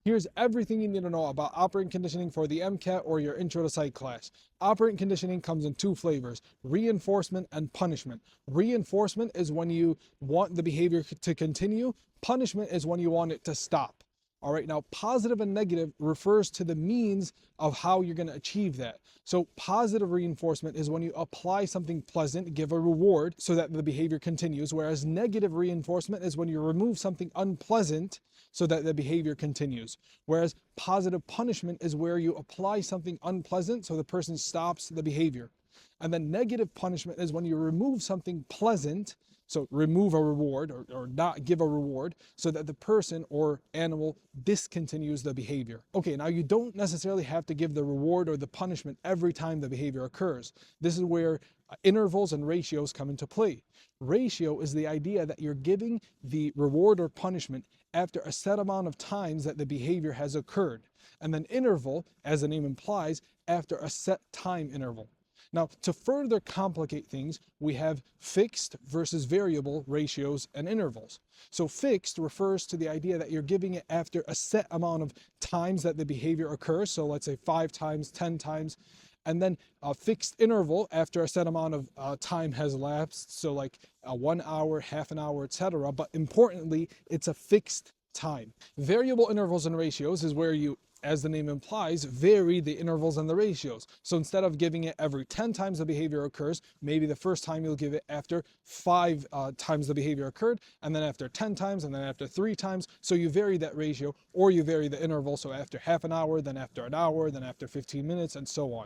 Here's everything you need to know about operant conditioning for the MCAT or your Intro to Psych class. Operant conditioning comes in two flavors: reinforcement and punishment. Reinforcement is when you want the behavior to continue. Punishment is when you want it to stop. All right, now positive and negative refers to the means of how you're going to achieve that. So positive reinforcement is when you apply something pleasant, give a reward so that the behavior continues, whereas negative reinforcement is when you remove something unpleasant so that the behavior continues. Whereas positive punishment is where you apply something unpleasant so the person stops the behavior. And then negative punishment is when you remove something pleasant, so remove a reward or not give a reward so that the person or animal discontinues the behavior. Okay, now you don't necessarily have to give the reward or the punishment every time the behavior occurs. This is where intervals and ratios come into play. Ratio is the idea that you're giving the reward or punishment after a set amount of times that the behavior has occurred. And then interval, as the name implies, after a set time interval. Now, to further complicate things, we have fixed versus variable ratios and intervals. So fixed refers to the idea that you're giving it after a set amount of times that the behavior occurs. So let's say 5 times, 10 times, and then a fixed interval after a set amount of time has elapsed. So like 1 hour, half an hour, etc. But importantly, it's a fixed time. Variable intervals and ratios is where you, as the name implies, vary the intervals and the ratios. So instead of giving it every 10 times the behavior occurs, maybe the first time you'll give it after 5 times the behavior occurred, and then after 10 times, and then after 3 times. So you vary that ratio, or you vary the interval. So after half an hour, then after an hour, then after 15 minutes, and so on.